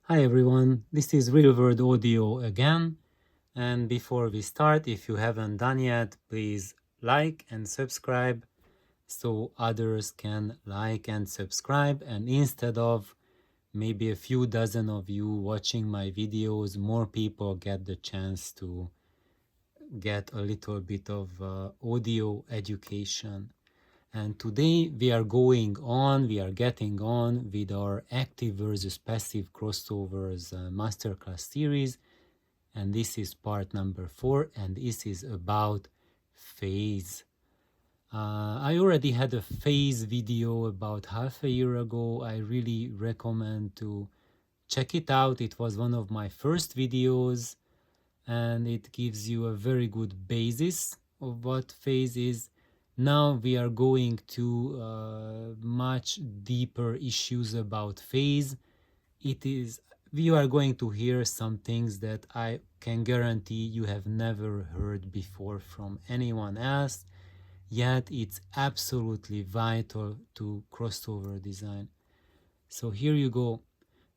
Hi everyone, this is Real World Audio again. And before we start, if you haven't done yet, please like and subscribe so others can like and subscribe. And instead of maybe a few dozen of you watching my videos, more people get the chance to get a little bit of audio education. And today we are getting on with our active versus passive crossovers masterclass series. And this is part number 4, and this is about phase. I already had a phase video about half a year ago. I really recommend to check it out. It was one of my first videos, and it gives you a very good basis of what phase is. Now we are going to much deeper issues about phase. You are going to hear some things that I can guarantee you have never heard before from anyone else, yet it's absolutely vital to crossover design. So here you go.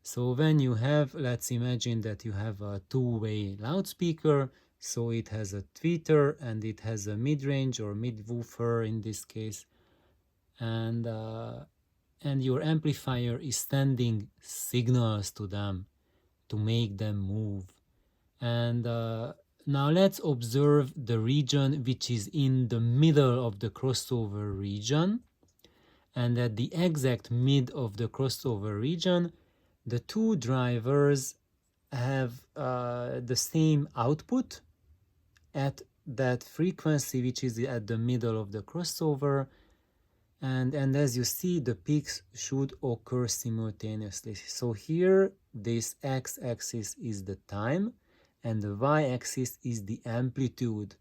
So when you have, let's imagine that you have a two-way loudspeaker, so it has a tweeter and it has a mid-range or mid-woofer in this case, and your amplifier is sending signals to them to make them move. And now let's observe the region which is in the middle of the crossover region. And at the exact mid of the crossover region, the two drivers have the same output at that frequency which is at the middle of the crossover, and as you see, the peaks should occur simultaneously. So here this x-axis is the time and the y-axis is the amplitude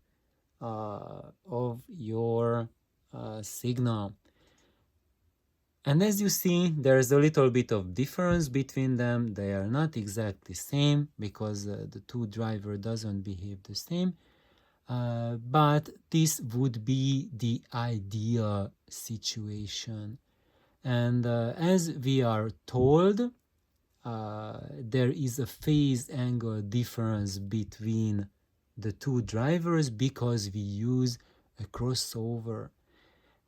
of your signal. And as you see, there's a little bit of difference between them. They are not exactly same because the two driver doesn't behave the same. But this would be the ideal situation. And as we are told, there is a phase angle difference between the two drivers because we use a crossover.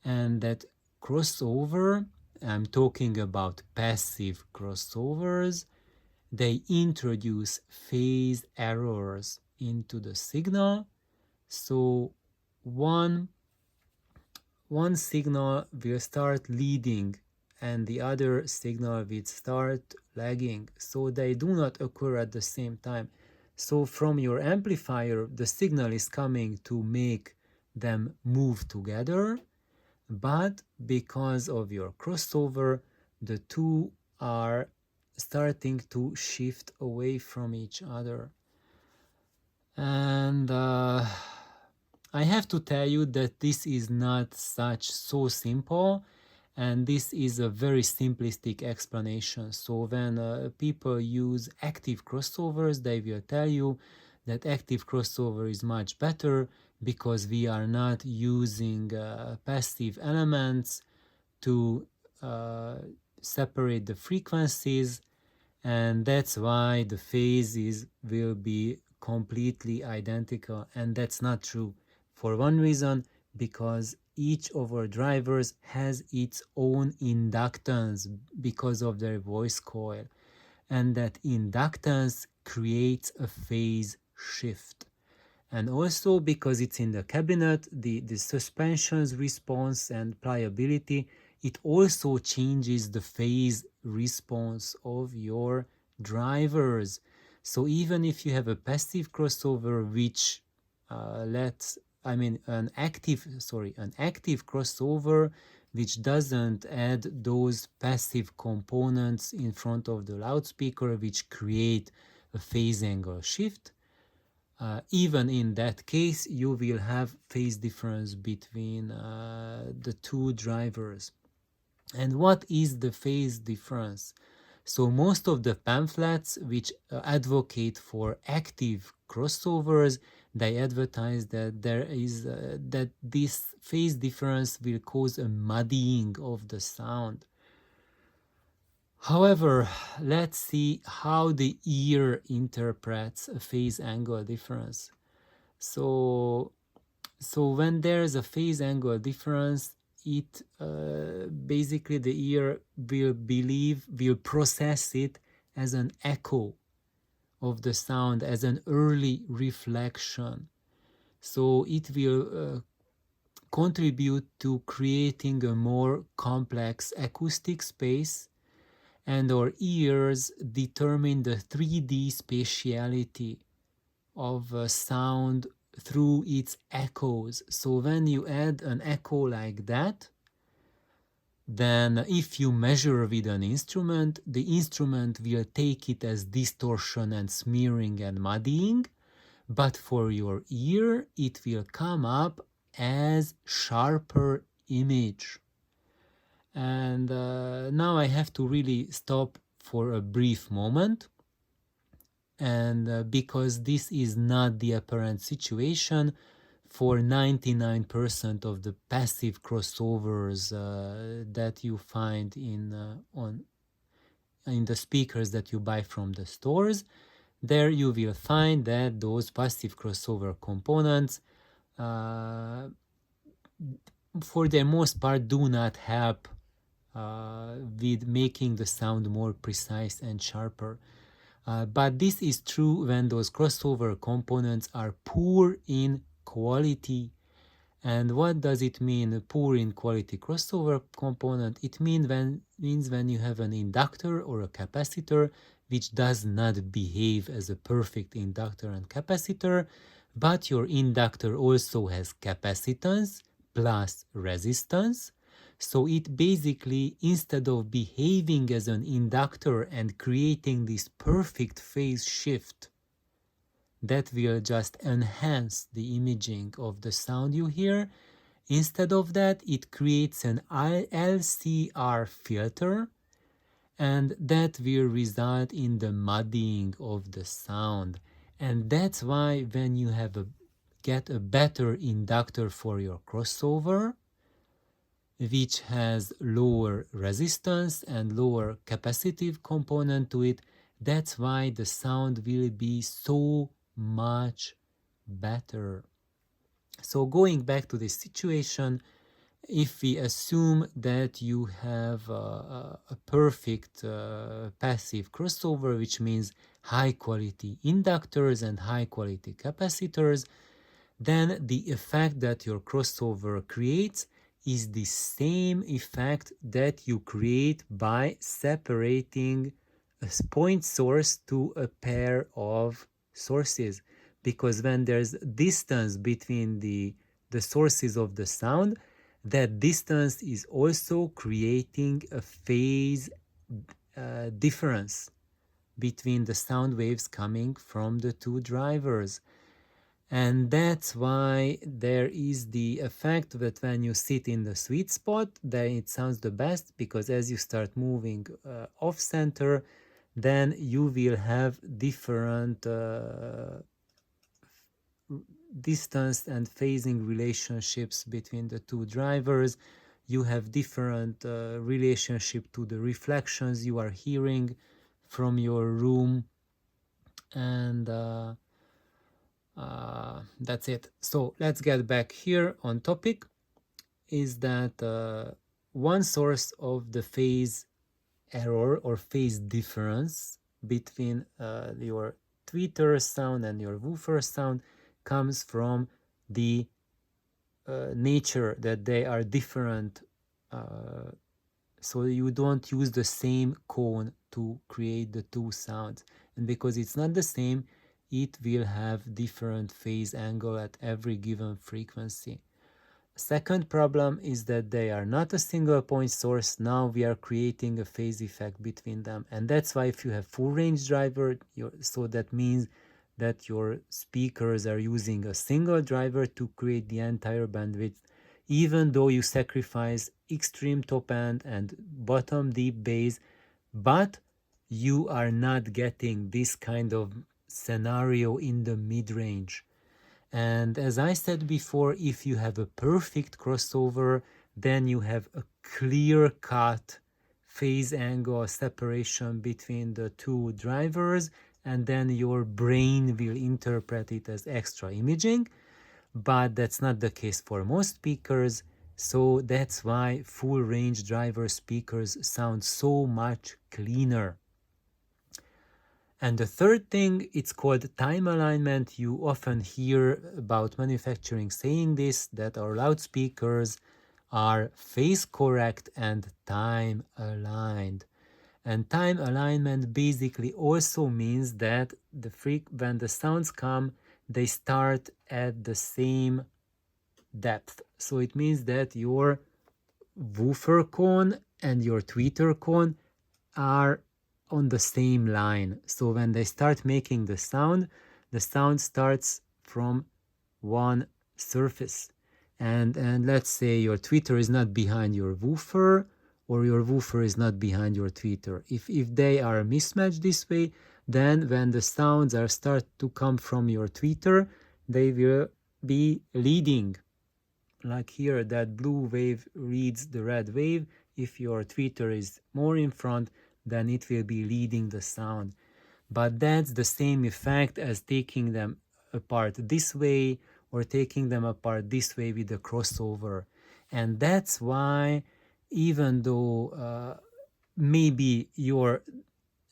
And that crossover, I'm talking about passive crossovers, they introduce phase errors into the signal. So one signal will start leading and the other signal will start lagging. So they do not occur at the same time. So from your amplifier, the signal is coming to make them move together, but because of your crossover, the two are starting to shift away from each other. And I have to tell you that this is not so simple, and this is a very simplistic explanation. So when people use active crossovers, they will tell you that active crossover is much better because we are not using passive elements to separate the frequencies, and that's why the phases will be completely identical. And that's not true, for one reason, because each of our drivers has its own inductance because of their voice coil, and that inductance creates a phase shift. And also because it's in the cabinet, the suspension's response and pliability, it also changes the phase response of your drivers. So even if you have a passive crossover which an active crossover which doesn't add those passive components in front of the loudspeaker which create a phase angle shift, even in that case, you will have phase difference between the two drivers. And what is the phase difference? So most of the pamphlets which advocate for active crossovers, they advertise that there is that this phase difference will cause a muddying of the sound. However, let's see how the ear interprets a phase angle difference. So, when there's a phase angle difference, it basically the ear will process it as an echo of the sound, as an early reflection. So it will contribute to creating a more complex acoustic space, and our ears determine the 3D spatiality of sound through its echoes. So when you add an echo like that, then if you measure with an instrument, the instrument will take it as distortion and smearing and muddying, but for your ear, it will come up as sharper image. And now I have to really stop for a brief moment, and because this is not the apparent situation for 99% of the passive crossovers that you find in the speakers that you buy from the stores. There you will find that those passive crossover components for the most part do not help with making the sound more precise and sharper. But this is true when those crossover components are poor in quality. And what does it mean, poor in quality crossover component? It means when you have an inductor or a capacitor which does not behave as a perfect inductor and capacitor, but your inductor also has capacitance plus resistance. So it basically, instead of behaving as an inductor and creating this perfect phase shift that will just enhance the imaging of the sound you hear, instead of that, it creates an LCR filter, and that will result in the muddying of the sound. And that's why when you get a better inductor for your crossover, which has lower resistance and lower capacitive component to it, that's why the sound will be so much better. So going back to this situation, if we assume that you have a perfect passive crossover, which means high quality inductors and high quality capacitors, then the effect that your crossover creates is the same effect that you create by separating a point source to a pair of sources. Because when there's distance between the sources of the sound, that distance is also creating a phase difference between the sound waves coming from the two drivers. And that's why there is the effect that when you sit in the sweet spot, then it sounds the best, because as you start moving off center, then you will have different distance and phasing relationships between the two drivers. You have different relationship to the reflections you are hearing from your room, and that's it. So let's get back here on topic, is that one source of the phase error or phase difference between your tweeter sound and your woofer sound comes from the nature that they are different. So you don't use the same cone to create the two sounds, and because it's not the same, it will have different phase angle at every given frequency. Second problem is that they are not a single point source. Now we are creating a phase effect between them, and that's why if you have full range driver, so that means that your speakers are using a single driver to create the entire bandwidth, even though you sacrifice extreme top end and bottom deep bass, but you are not getting this kind of scenario in the mid-range. And as I said before, if you have a perfect crossover, then you have a clear-cut phase angle separation between the two drivers, and then your brain will interpret it as extra imaging. But that's not the case for most speakers, so that's why full range driver speakers sound so much cleaner. And the third thing, it's called time alignment. You often hear about manufacturing saying this, that our loudspeakers are phase correct and time aligned. And time alignment basically also means that when the sounds come, they start at the same depth. So it means that your woofer cone and your tweeter cone are on the same line. So when they start making the sound starts from one surface. And let's say your tweeter is not behind your woofer, or your woofer is not behind your tweeter. If they are mismatched this way, then when the sounds are start to come from your tweeter, they will be leading. Like here, that blue wave reads the red wave. If your tweeter is more in front, then it will be leading the sound. But that's the same effect as taking them apart this way or taking them apart this way with the crossover. And that's why, even though maybe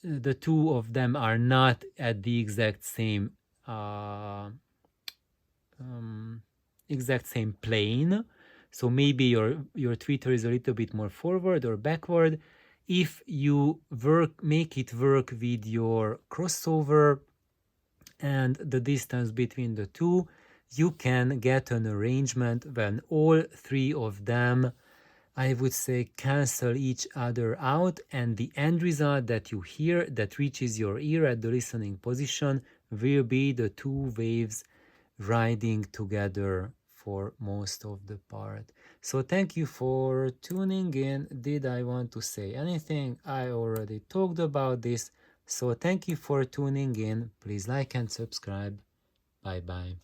the two of them are not at the exact same plane, so maybe your tweeter is a little bit more forward or backward, if you make it work with your crossover and the distance between the two, you can get an arrangement when all three of them, I would say, cancel each other out, and the end result that you hear that reaches your ear at the listening position will be the two waves riding together for most of the part. So thank you for tuning in. Did I want to say anything? I already talked about this. So thank you for tuning in. Please like and subscribe. Bye bye.